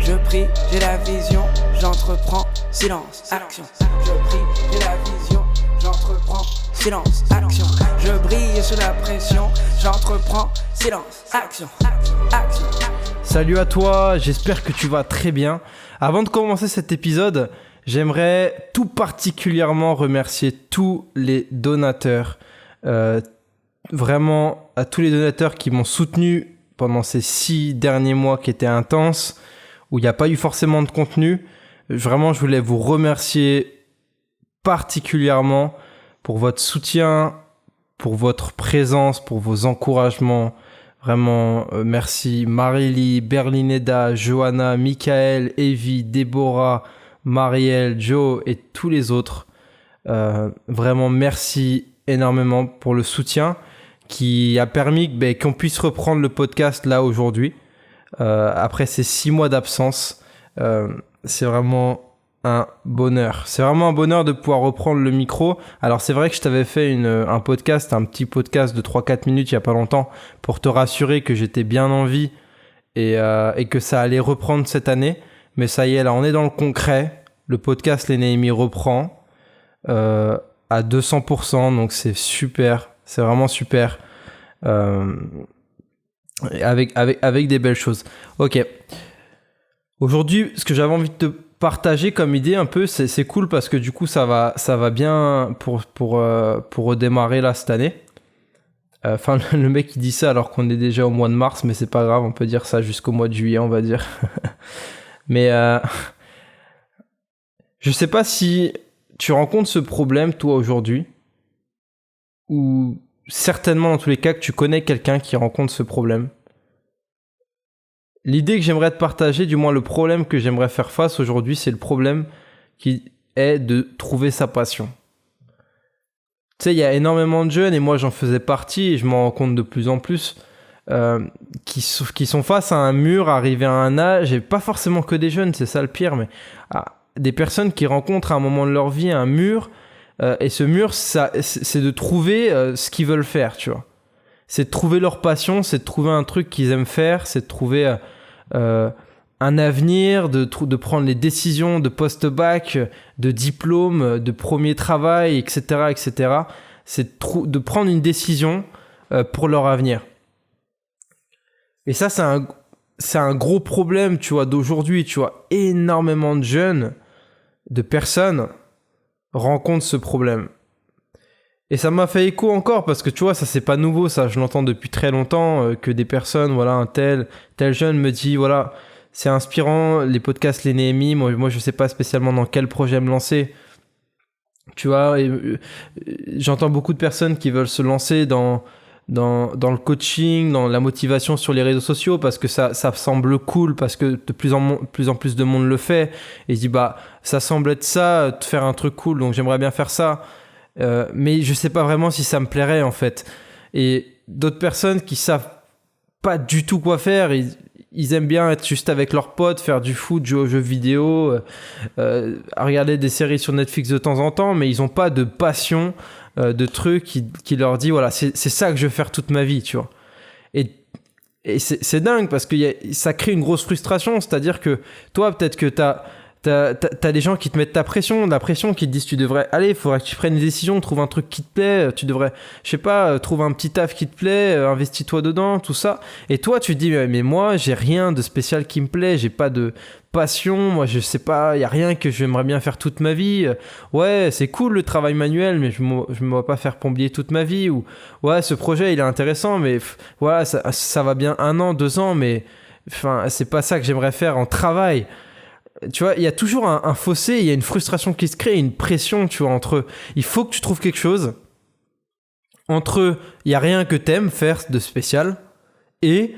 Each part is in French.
Je prie, j'ai la vision, j'entreprends, silence, action. Je prie, j'ai la vision, j'entreprends, silence, action. Je brille sous la pression, j'entreprends, silence, action, action. Salut à toi, j'espère que tu vas très bien. Avant de commencer cet épisode, j'aimerais tout particulièrement remercier tous les donateurs. Vraiment à tous les donateurs qui m'ont soutenu pendant ces 6 derniers mois qui étaient intenses, où il n'y a pas eu forcément de contenu. Vraiment, je voulais vous remercier particulièrement pour votre soutien, pour votre présence, pour vos encouragements. Vraiment, merci Marélie, Berlineda, Johanna, Michael, Evie, Déborah, Marielle, Joe et tous les autres. Vraiment, merci énormément pour le soutien qui a permis qu'on puisse reprendre le podcast là aujourd'hui. Après ces 6 mois d'absence, c'est vraiment un bonheur. C'est vraiment un bonheur de pouvoir reprendre le micro. Alors c'est vrai que je t'avais fait un petit podcast de 3-4 minutes il n'y a pas longtemps pour te rassurer que j'étais bien en vie et que ça allait reprendre cette année. Mais ça y est, là on est dans le concret. Le podcast Les Néhémies reprend à 200%, donc c'est super. C'est vraiment super. Avec des belles choses. Ok. Aujourd'hui, ce que j'avais envie de te partager comme idée un peu, c'est cool parce que du coup ça va bien pour redémarrer là cette année. Enfin le mec il dit ça alors qu'on est déjà au mois de mars, mais c'est pas grave, on peut dire ça jusqu'au mois de juillet on va dire. Mais je sais pas si tu rencontres ce problème toi aujourd'hui, ou certainement dans tous les cas que tu connais quelqu'un qui rencontre ce problème. L'idée que j'aimerais te partager, du moins le problème que j'aimerais faire face aujourd'hui, c'est le problème qui est de trouver sa passion. Tu sais, il y a énormément de jeunes, et moi j'en faisais partie, et je m'en rends compte de plus en plus, qui sont face à un mur, arrivés à un âge, et pas forcément que des jeunes, c'est ça le pire, mais des personnes qui rencontrent à un moment de leur vie un mur, et ce mur, c'est de trouver ce qu'ils veulent faire, tu vois. C'est de trouver leur passion, c'est de trouver un truc qu'ils aiment faire, c'est de trouver un avenir, de prendre les décisions de post-bac, de diplôme, de premier travail, etc., etc. C'est de prendre une décision pour leur avenir. Et ça, c'est un gros problème, tu vois, d'aujourd'hui, tu vois. Énormément de jeunes, de personnes rencontrent ce problème. Et ça m'a fait écho encore parce que tu vois, ça c'est pas nouveau, ça je l'entends depuis très longtemps, que des personnes, voilà, un tel jeune me dit, voilà, c'est inspirant, les podcasts Les Néhémies, moi je sais pas spécialement dans quel projet me lancer. Tu vois, j'entends beaucoup de personnes qui veulent se lancer dans le coaching, dans la motivation sur les réseaux sociaux parce que ça semble cool, parce que de plus en plus de monde le fait. Et je dis, ça semble être ça, de faire un truc cool, donc j'aimerais bien faire ça. Mais je sais pas vraiment si ça me plairait en fait. Et d'autres personnes qui savent pas du tout quoi faire, ils aiment bien être juste avec leurs potes, faire du foot, jouer aux jeux vidéo, regarder des séries sur Netflix de temps en temps, mais ils ont pas de passion, de trucs qui leur dit voilà, c'est ça que je veux faire toute ma vie, tu vois. Et c'est dingue parce que ça crée une grosse frustration, c'est-à-dire que toi peut-être que t'as des gens qui te mettent de la pression qui te disent tu devrais, allez, il faudrait que tu prennes une décision, trouve un truc qui te plaît, tu devrais, je sais pas, trouve un petit taf qui te plaît, investis-toi dedans, tout ça. Et toi, tu te dis, mais moi, j'ai rien de spécial qui me plaît, j'ai pas de passion, moi, je sais pas, y a rien que j'aimerais bien faire toute ma vie. Ouais, c'est cool le travail manuel, mais je me vois pas faire plombier toute ma vie. Ou, ouais, ce projet, il est intéressant, mais voilà, ça va bien 1 an, 2 ans, mais enfin, c'est pas ça que j'aimerais faire en travail. Tu vois, il y a toujours un fossé, il y a une frustration qui se crée, une pression, tu vois, entre il faut que tu trouves quelque chose, entre il y a rien que t'aimes faire de spécial et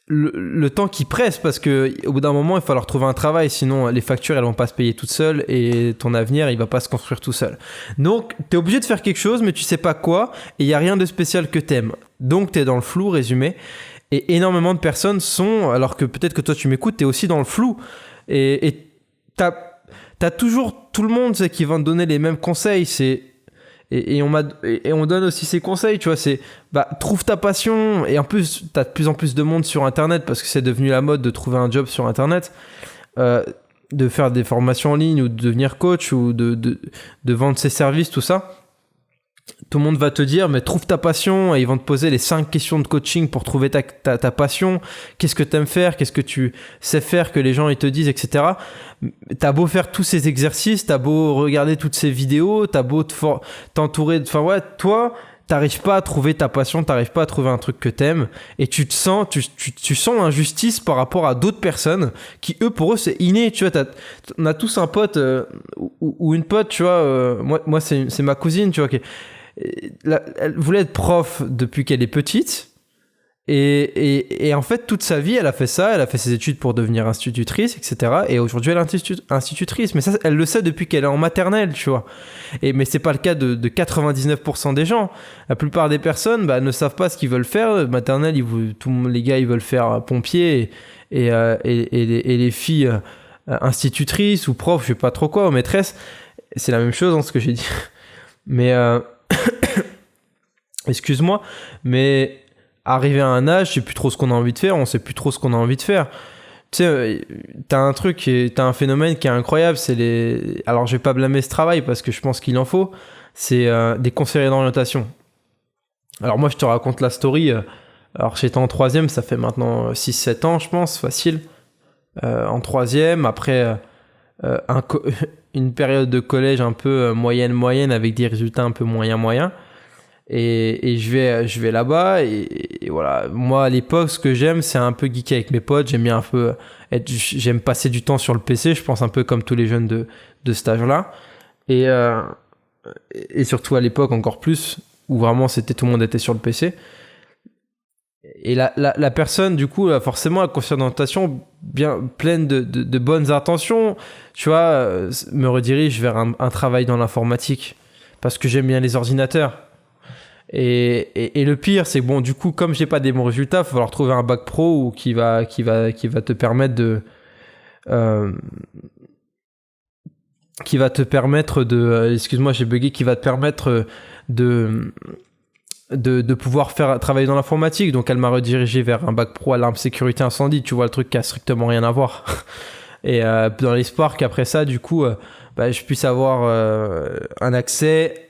le temps qui presse, parce que au bout d'un moment il va falloir trouver un travail, sinon les factures elles vont pas se payer toutes seules et ton avenir il va pas se construire tout seul. Donc t'es obligé de faire quelque chose mais tu sais pas quoi et il y a rien de spécial que t'aimes, donc t'es dans le flou, résumé. Et énormément de personnes sont, alors que peut-être que toi tu m'écoutes, t'es aussi dans le flou. Et t'as toujours tout le monde qui va te donner les mêmes conseils. C'est Et on donne aussi ces conseils, tu vois, c'est trouve ta passion. Et en plus, t'as de plus en plus de monde sur Internet parce que c'est devenu la mode de trouver un job sur Internet, de faire des formations en ligne ou de devenir coach ou de vendre ses services, tout ça. Tout le monde va te dire, mais trouve ta passion, et ils vont te poser les 5 questions de coaching pour trouver ta passion. Qu'est-ce que tu aimes faire? Qu'est-ce que tu sais faire que les gens ils te disent, etc. T'as beau faire tous ces exercices, t'as beau regarder toutes ces vidéos, t'as beau t'entourer, enfin ouais, toi, t'arrives pas à trouver ta passion, t'arrives pas à trouver un truc que t'aimes, et tu sens l'injustice par rapport à d'autres personnes qui, eux, pour eux, c'est inné. Tu vois, on a tous un pote ou une pote, tu vois. Moi, c'est ma cousine, tu vois, elle voulait être prof depuis qu'elle est petite. Et en fait, toute sa vie, elle a fait ça. Elle a fait ses études pour devenir institutrice, etc. Et aujourd'hui, elle est institutrice. Mais ça, elle le sait depuis qu'elle est en maternelle, tu vois. Mais c'est pas le cas de 99% des gens. La plupart des personnes ne savent pas ce qu'ils veulent faire. Maternelle, les gars, ils veulent faire pompier. Et les filles institutrices ou profs, je sais pas trop quoi, ou maîtresses. C'est la même chose dans ce que j'ai dit. Mais... excuse-moi, mais... Arrivé à un âge, je sais plus trop ce qu'on a envie de faire, on sait plus trop ce qu'on a envie de faire. Tu sais, t'as un phénomène qui est incroyable, alors je vais pas blâmer ce travail parce que je pense qu'il en faut, c'est des conseillers d'orientation. Alors moi je te raconte la story, alors j'étais en 3e, ça fait maintenant 6-7 ans je pense, facile. En 3e, après une période de collège un peu moyenne avec des résultats un peu moyens. Et je vais là-bas et voilà. Moi, à l'époque, ce que j'aime, c'est un peu geeker avec mes potes. J'aime bien j'aime passer du temps sur le PC. Je pense un peu comme tous les jeunes de cet âge-là. Et surtout à l'époque, encore plus, où vraiment tout le monde était sur le PC. Et la personne, du coup, forcément, la conseillère d'orientation, bien pleine de bonnes intentions, tu vois, me redirige vers un travail dans l'informatique. Parce que j'aime bien les ordinateurs. Et le pire, c'est que bon, du coup, comme j'ai pas des bons résultats, il va falloir trouver un bac pro ou qui va te permettre excuse-moi, j'ai bugué, qui va te permettre de pouvoir travailler dans l'informatique. Donc, elle m'a redirigé vers un bac pro à l'arme sécurité incendie. Tu vois, le truc qui a strictement rien à voir. Et dans l'espoir qu'après ça, du coup, je puisse avoir un accès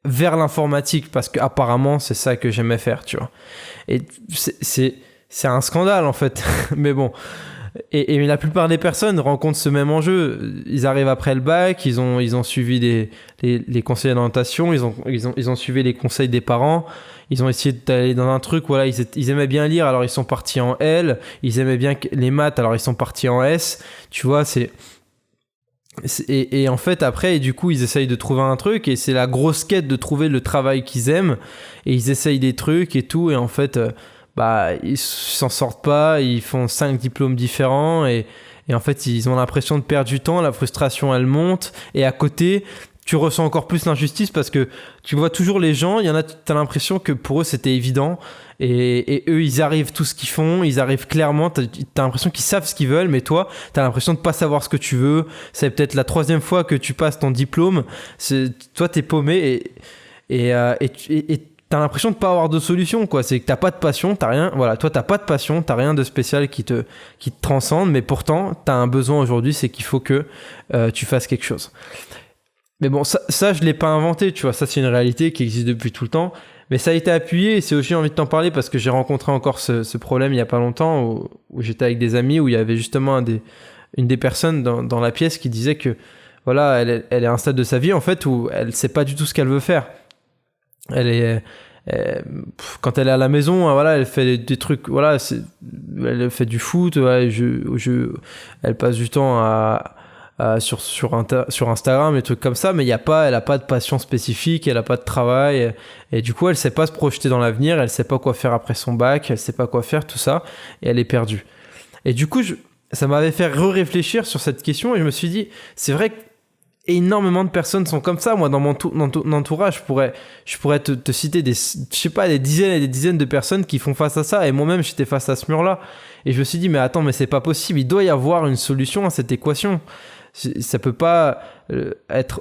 vers l'informatique, parce que apparemment c'est ça que j'aimais faire, tu vois. Et c'est un scandale en fait. Mais bon, et la plupart des personnes rencontrent ce même enjeu. Ils arrivent après le bac, ils ont suivi les conseils d'orientation, ils ont suivi les conseils des parents, ils ont essayé d'aller dans un truc, voilà, ils aimaient bien lire, alors ils sont partis en L, ils aimaient bien les maths, alors ils sont partis en S, tu vois. Et en fait après, et du coup ils essayent de trouver un truc, et c'est la grosse quête de trouver le travail qu'ils aiment, et ils essayent des trucs et tout, et en fait ils s'en sortent pas, ils font 5 diplômes différents, et en fait ils ont l'impression de perdre du temps, la frustration elle monte, et à côté tu ressens encore plus l'injustice parce que tu vois toujours les gens, il y en a, t'as l'impression que pour eux c'était évident, et eux ils arrivent tout ce qu'ils font, ils arrivent clairement, t'as l'impression qu'ils savent ce qu'ils veulent, mais toi t'as l'impression de pas savoir ce que tu veux, c'est peut-être la 3e fois que tu passes ton diplôme, toi t'es paumé, et t'as l'impression de pas avoir de solution, quoi. C'est que t'as pas de passion, t'as rien, voilà, toi t'as pas de passion, t'as rien de spécial qui te transcende, mais pourtant t'as un besoin aujourd'hui, c'est qu'il faut que tu fasses quelque chose. Mais bon, ça je l'ai pas inventé, tu vois, ça c'est une réalité qui existe depuis tout le temps, mais ça a été appuyé, et c'est aussi envie de t'en parler parce que j'ai rencontré encore ce problème il y a pas longtemps où j'étais avec des amis, où il y avait justement une des personnes dans la pièce qui disait que voilà, elle est à un stade de sa vie en fait où elle sait pas du tout ce qu'elle veut faire. Quand elle est à la maison, voilà, elle fait des trucs, voilà, elle fait du foot, ouais, elle passe du temps sur Instagram, des trucs comme ça, mais elle a pas de passion spécifique, elle a pas de travail, et du coup elle sait pas se projeter dans l'avenir, elle sait pas quoi faire après son bac, elle sait pas quoi faire, tout ça, et elle est perdue. Et du coup ça m'avait fait réfléchir sur cette question, et je me suis dit, c'est vrai que énormément de personnes sont comme ça. Moi, dans mon entourage, je pourrais te citer des dizaines et des dizaines de personnes qui font face à ça. Et moi-même, j'étais face à ce mur-là. Et je me suis dit, mais attends, mais c'est pas possible. Il doit y avoir une solution à cette équation. Ça peut pas être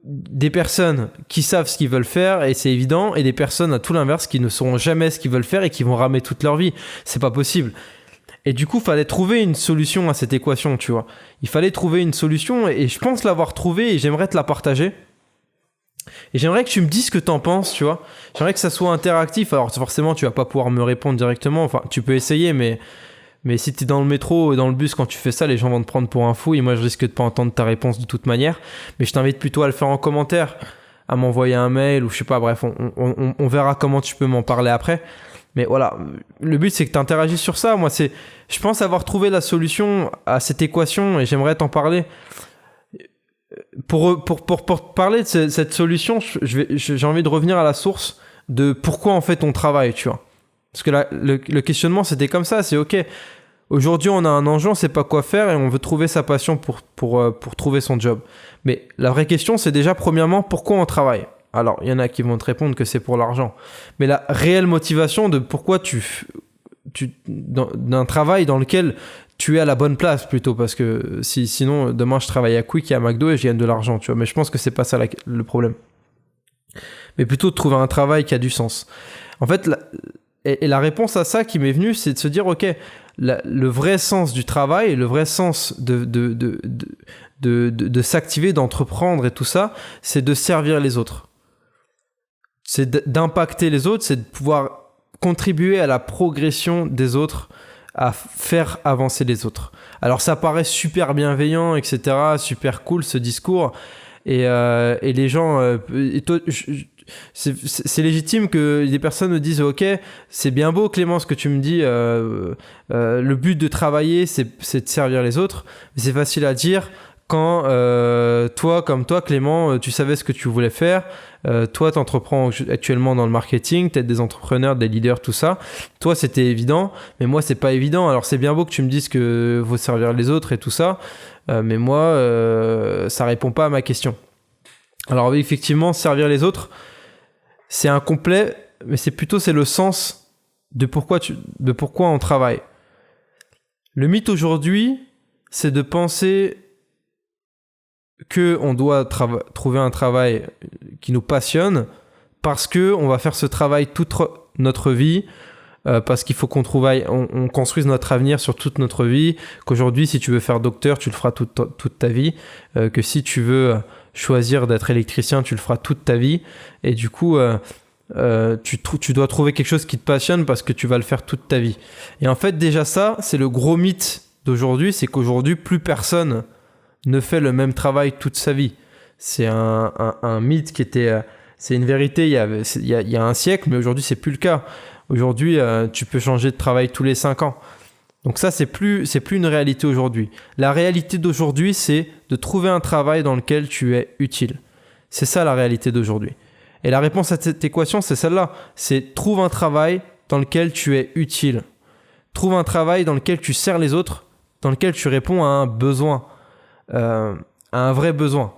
des personnes qui savent ce qu'ils veulent faire et c'est évident, et des personnes à tout l'inverse qui ne sauront jamais ce qu'ils veulent faire et qui vont ramer toute leur vie. C'est pas possible. Et du coup, il fallait trouver une solution à cette équation, tu vois. Il fallait trouver une solution et je pense l'avoir trouvée et j'aimerais te la partager. Et j'aimerais que tu me dises ce que t'en penses, tu vois. J'aimerais que ça soit interactif. Alors forcément, tu vas pas pouvoir me répondre directement. Enfin, tu peux essayer, mais si t'es dans le métro ou dans le bus quand tu fais ça, les gens vont te prendre pour un fou et moi, je risque de pas entendre ta réponse de toute manière. Mais je t'invite plutôt à le faire en commentaire, à m'envoyer un mail ou je sais pas. Bref, on verra comment tu peux m'en parler après. Mais voilà, le but, c'est que tu interagisses sur ça. Moi, je pense avoir trouvé la solution à cette équation et j'aimerais t'en parler. Pour parler de cette solution, j'ai envie de revenir à la source de pourquoi en fait on travaille, tu vois. Parce que le questionnement, c'était comme ça. C'est OK, aujourd'hui, on a un enjeu, on sait pas quoi faire et on veut trouver sa passion pour trouver son job. Mais la vraie question, c'est déjà, premièrement, pourquoi on travaille ? Alors, il y en a qui vont te répondre que c'est pour l'argent. Mais la réelle motivation de pourquoi d'un travail dans lequel tu es à la bonne place plutôt, parce que sinon, demain, je travaille à Quick et à McDo et je gagne de l'argent, tu vois. Mais je pense que c'est pas ça le problème. Mais plutôt de trouver un travail qui a du sens. En fait, la réponse à ça qui m'est venue, c'est de se dire, OK, le vrai sens du travail, le vrai sens de s'activer, d'entreprendre et tout ça, c'est de servir les autres. C'est d'impacter les autres, c'est de pouvoir contribuer à la progression des autres, à faire avancer les autres. Alors ça paraît super bienveillant, etc., super cool ce discours, et les gens... c'est légitime que des personnes me disent « Ok, c'est bien beau Clément ce que tu me dis, le but de travailler c'est de servir les autres, mais c'est facile à dire quand toi Clément, tu savais ce que tu voulais faire. Toi, tu entreprends actuellement dans le marketing, tu aides des entrepreneurs, des leaders, tout ça. Toi, c'était évident, mais moi, c'est pas évident. Alors, c'est bien beau que tu me dises que faut servir les autres et tout ça, mais moi, ça répond pas à ma question. Alors, oui, effectivement, servir les autres, c'est incomplet, mais c'est le sens de pourquoi on travaille. Le mythe aujourd'hui, c'est de penser qu'on doit trouver un travail qui nous passionne parce qu'on va faire ce travail toute notre vie, parce qu'il faut on construise notre avenir sur toute notre vie, qu'aujourd'hui, si tu veux faire docteur, tu le feras toute ta vie, que si tu veux choisir d'être électricien, tu le feras toute ta vie, et du coup, tu dois trouver quelque chose qui te passionne parce que tu vas le faire toute ta vie. Et en fait, déjà ça, c'est le gros mythe d'aujourd'hui, c'est qu'aujourd'hui, plus personne ne fait le même travail toute sa vie. C'est un mythe qui était... c'est une vérité il y a un siècle, mais aujourd'hui, c'est plus le cas. Aujourd'hui, tu peux changer de travail tous les 5 ans. Donc ça, c'est plus une réalité aujourd'hui. La réalité d'aujourd'hui, c'est de trouver un travail dans lequel tu es utile. C'est ça la réalité d'aujourd'hui. Et la réponse à cette équation, c'est celle-là. C'est trouve un travail dans lequel tu es utile. Trouve un travail dans lequel tu sers les autres, dans lequel tu réponds à un besoin. À un vrai besoin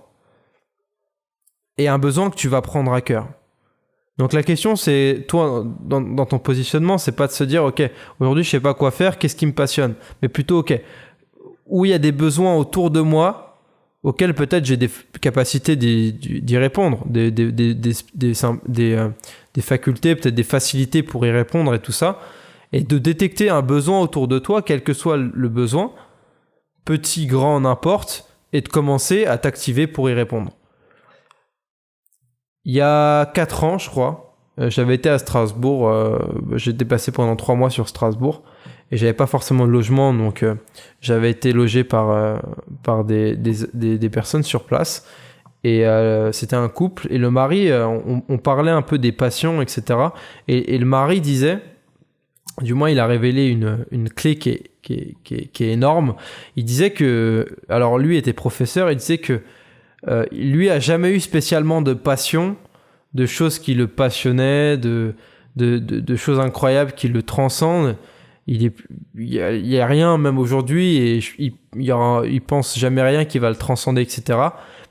et un besoin que tu vas prendre à cœur. Donc la question, c'est toi dans ton positionnement, c'est pas de se dire ok, aujourd'hui je sais pas quoi faire, qu'est-ce qui me passionne, mais plutôt ok, où il y a des besoins autour de moi auxquels peut-être j'ai des capacités d'y répondre, des facultés, peut-être des facilités pour y répondre et tout ça, et de détecter un besoin autour de toi, quel que soit le besoin, petit, grand, n'importe, et de commencer à t'activer pour y répondre. Il y a 4 ans, je crois, j'avais été à Strasbourg, j'étais passé pendant 3 mois sur Strasbourg, et j'avais pas forcément de logement, donc j'avais été logé par des personnes sur place, et c'était un couple, et le mari, on parlait un peu des passions, etc., et le mari disait, du moins il a révélé une clé qui est énorme. Il disait que, alors lui était professeur, il disait que lui a jamais eu spécialement de passion, de choses qui le passionnaient, de choses incroyables qui le transcendent. Il y a rien même aujourd'hui et il pense jamais rien qui va le transcender, etc.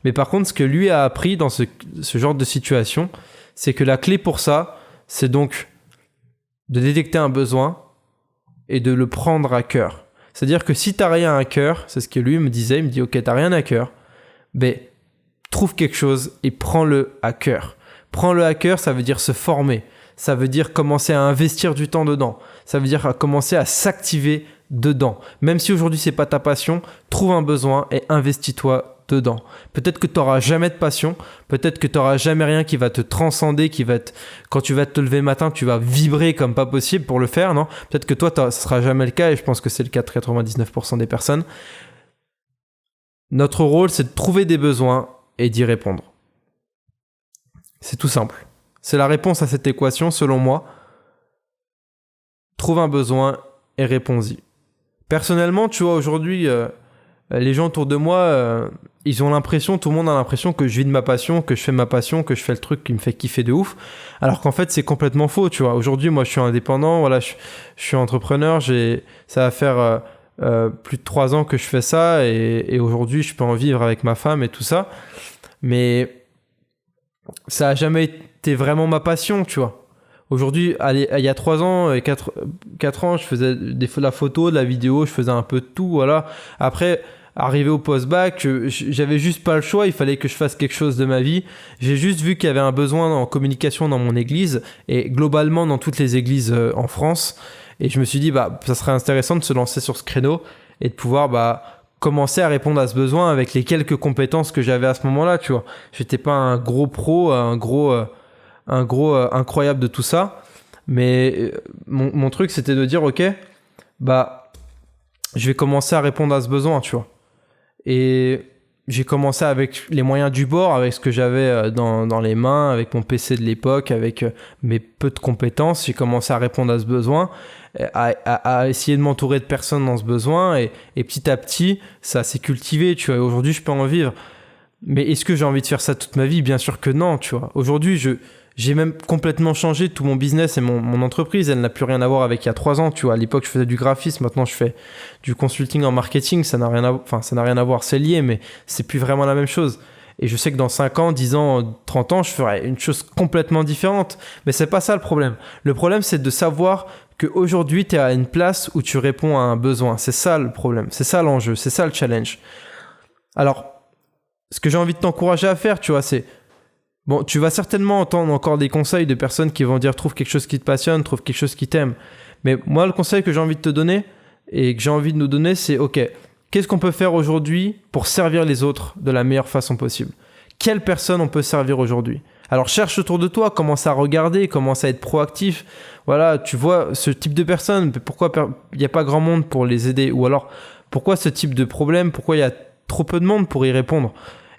Mais par contre, ce que lui a appris dans ce genre de situation, c'est que la clé pour ça, c'est donc de détecter un besoin et de le prendre à cœur. C'est-à-dire que si t'as rien à cœur, c'est ce que lui me disait, il me dit ok, t'as rien à cœur, ben trouve quelque chose et prends-le à cœur. Prends-le à cœur, ça veut dire se former, ça veut dire commencer à investir du temps dedans, ça veut dire commencer à s'activer dedans. Même si aujourd'hui c'est pas ta passion, trouve un besoin et investis-toi dedans. Peut-être que tu n'auras jamais de passion, peut-être que tu n'auras jamais rien qui va te transcender, quand tu vas te lever le matin, tu vas vibrer comme pas possible pour le faire, non ? Peut-être que toi, ce sera jamais le cas et je pense que c'est le cas de 99% des personnes. Notre rôle, c'est de trouver des besoins et d'y répondre. C'est tout simple. C'est la réponse à cette équation, selon moi. Trouve un besoin et réponds-y. Personnellement, tu vois, aujourd'hui, les gens autour de moi, ils ont l'impression, tout le monde a l'impression que je vis de ma passion, que je fais ma passion, que je fais le truc qui me fait kiffer de ouf. Alors qu'en fait, c'est complètement faux, tu vois. Aujourd'hui, moi, je suis indépendant, voilà, je suis entrepreneur, ça va faire plus de 3 ans que je fais ça et aujourd'hui, je peux en vivre avec ma femme et tout ça. Mais ça a jamais été vraiment ma passion, tu vois. Aujourd'hui, il y a 3 ans et 4 ans, je faisais de la photo, de la vidéo, je faisais un peu de tout, voilà. Après, arrivé au post-bac, j'avais juste pas le choix, il fallait que je fasse quelque chose de ma vie. J'ai juste vu qu'il y avait un besoin en communication dans mon église et globalement dans toutes les églises en France. Et je me suis dit, ça serait intéressant de se lancer sur ce créneau et de pouvoir commencer à répondre à ce besoin avec les quelques compétences que j'avais à ce moment-là, tu vois. J'étais pas un gros pro, un gros incroyable de tout ça, mais mon truc c'était de dire ok, je vais commencer à répondre à ce besoin, tu vois. Et j'ai commencé avec les moyens du bord, avec ce que j'avais dans les mains, avec mon PC de l'époque, avec mes peu de compétences. J'ai commencé à répondre à ce besoin, à essayer de m'entourer de personnes dans ce besoin, et petit à petit, ça s'est cultivé, tu vois. Et aujourd'hui, je peux en vivre. Mais est-ce que j'ai envie de faire ça toute ma vie ? Bien sûr que non, tu vois. Aujourd'hui, j'ai même complètement changé tout mon business et mon entreprise. Elle n'a plus rien à voir avec il y a 3 ans, tu vois. À l'époque, je faisais du graphisme. Maintenant, je fais du consulting en marketing. Ça n'a rien à voir. C'est lié, mais c'est plus vraiment la même chose. Et je sais que dans 5 ans, 10 ans, 30 ans, je ferai une chose complètement différente. Mais c'est pas ça le problème. Le problème, c'est de savoir qu'aujourd'hui, tu es à une place où tu réponds à un besoin. C'est ça le problème. C'est ça l'enjeu. C'est ça le challenge. Alors, ce que j'ai envie de t'encourager à faire, tu vois, c'est... Bon, tu vas certainement entendre encore des conseils de personnes qui vont dire trouve quelque chose qui te passionne, trouve quelque chose qui t'aime. Mais moi, le conseil que j'ai envie de te donner et que j'ai envie de nous donner, c'est ok, qu'est-ce qu'on peut faire aujourd'hui pour servir les autres de la meilleure façon possible ? Quelle personne on peut servir aujourd'hui ? Alors cherche autour de toi, commence à regarder, commence à être proactif. Voilà, tu vois ce type de personnes, pourquoi il n'y a pas grand monde pour les aider ? Ou alors, pourquoi ce type de problème ? Pourquoi il y a trop peu de monde pour y répondre ?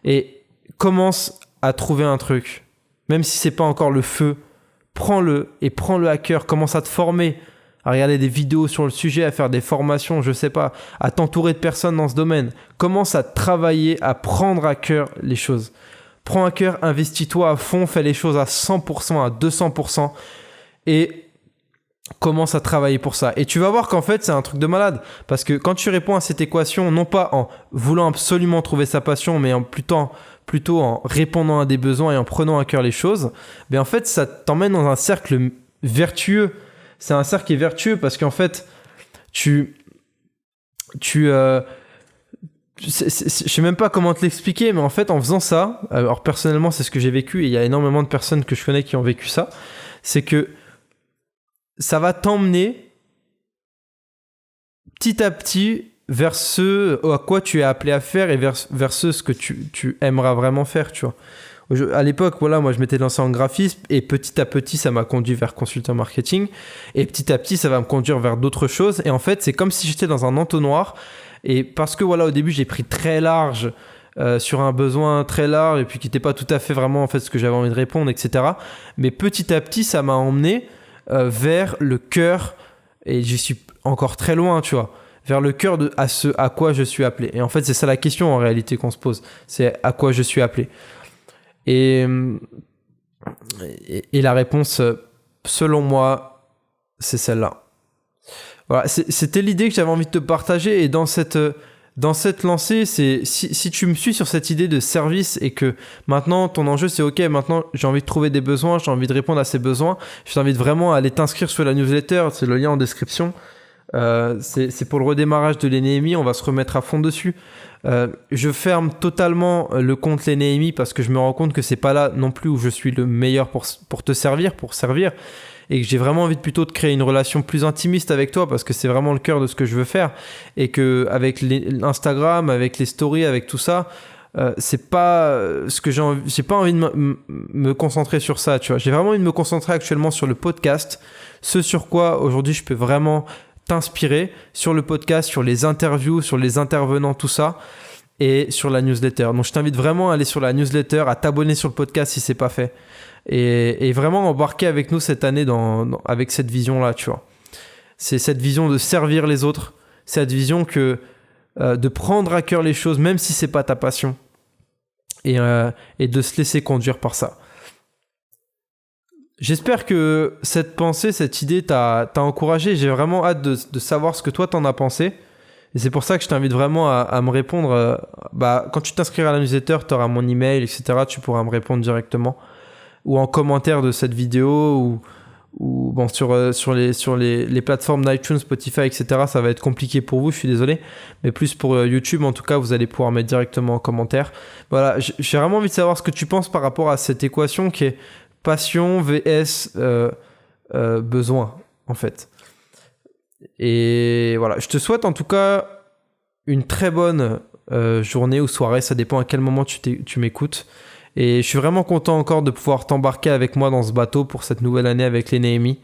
Et commence à trouver un truc, même si c'est pas encore le feu, prends-le et prends-le à cœur, commence à te former, à regarder des vidéos sur le sujet, à faire des formations, je sais pas, à t'entourer de personnes dans ce domaine. Commence à travailler, à prendre à cœur les choses. Prends à cœur, investis-toi à fond, fais les choses à 100%, à 200% et commence à travailler pour ça. Et tu vas voir qu'en fait, c'est un truc de malade. Parce que quand tu réponds à cette équation, non pas en voulant absolument trouver sa passion, mais plutôt en répondant à des besoins et en prenant à cœur les choses, en fait, ça t'emmène dans un cercle vertueux. C'est un cercle qui est vertueux parce qu'en fait, je sais même pas comment te l'expliquer, mais en fait, en faisant ça, alors personnellement, c'est ce que j'ai vécu et il y a énormément de personnes que je connais qui ont vécu ça, c'est que ça va t'emmener petit à petit vers ce à quoi tu es appelé à faire et vers ce que tu aimeras vraiment faire, tu vois. À l'époque, voilà, moi je m'étais lancé en graphisme et petit à petit ça m'a conduit vers consultant marketing et petit à petit ça va me conduire vers d'autres choses et en fait c'est comme si j'étais dans un entonnoir et parce que voilà au début j'ai pris très large sur un besoin très large et puis qui n'était pas tout à fait vraiment en fait ce que j'avais envie de répondre, etc. Mais petit à petit ça m'a emmené vers le cœur et j'y suis encore très loin, tu vois, vers le cœur de ce à quoi je suis appelé. Et en fait c'est ça la question en réalité qu'on se pose, c'est à quoi je suis appelé. Et la réponse, selon moi, c'est celle-là. Voilà, c'était l'idée que j'avais envie de te partager. Et dans cette lancée, c'est si tu me suis sur cette idée de service et que maintenant, ton enjeu, c'est OK, maintenant, j'ai envie de trouver des besoins, j'ai envie de répondre à ces besoins, j'ai envie de vraiment aller t'inscrire sur la newsletter, c'est le lien en description. C'est pour le redémarrage de l'Enemy, on va se remettre à fond dessus. Je ferme totalement le compte l'Enemy parce que je me rends compte que c'est pas là non plus où je suis le meilleur pour te servir, pour servir, et que j'ai vraiment envie plutôt de créer une relation plus intimiste avec toi parce que c'est vraiment le cœur de ce que je veux faire, et que avec l'Instagram, avec les stories, avec tout ça, c'est pas ce que j'ai pas envie de me concentrer sur ça, tu vois. J'ai vraiment envie de me concentrer actuellement sur le podcast, ce sur quoi aujourd'hui je peux vraiment t'inspirer, sur le podcast, sur les interviews, sur les intervenants, tout ça, et sur la newsletter. Donc je t'invite vraiment à aller sur la newsletter, à t'abonner sur le podcast si c'est pas fait, et vraiment embarquer avec nous cette année avec cette vision-là, tu vois. C'est cette vision de servir les autres, cette vision de prendre à cœur les choses, même si c'est pas ta passion, et de se laisser conduire par ça. J'espère que cette pensée, cette idée t'a encouragé. J'ai vraiment hâte de savoir ce que toi t'en as pensé. Et c'est pour ça que je t'invite vraiment à me répondre. Quand tu t'inscriras à la newsletter, tu auras mon email, etc. Tu pourras me répondre directement. Ou en commentaire de cette vidéo, ou bon, sur les plateformes d'iTunes, Spotify, etc. Ça va être compliqué pour vous, je suis désolé. Mais plus pour YouTube, en tout cas, vous allez pouvoir mettre directement en commentaire. Voilà, j'ai vraiment envie de savoir ce que tu penses par rapport à cette équation qui est passion vs besoin, en fait. Et voilà, je te souhaite en tout cas une très bonne journée ou soirée, ça dépend à quel moment tu m'écoutes. Et je suis vraiment content encore de pouvoir t'embarquer avec moi dans ce bateau pour cette nouvelle année avec l'Enemy.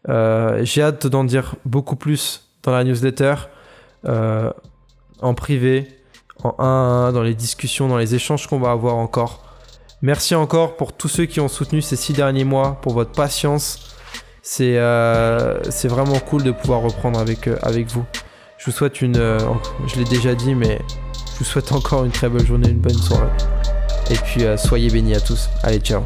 J'ai hâte d'en dire beaucoup plus dans la newsletter, en privé, en 1 à 1, dans les discussions, dans les échanges qu'on va avoir encore. Merci encore pour tous ceux qui ont soutenu ces 6 derniers mois, pour votre patience. C'est vraiment cool de pouvoir reprendre avec vous. Je vous souhaite je l'ai déjà dit, mais je vous souhaite encore une très belle journée, une bonne soirée. Et puis soyez bénis à tous. Allez, ciao.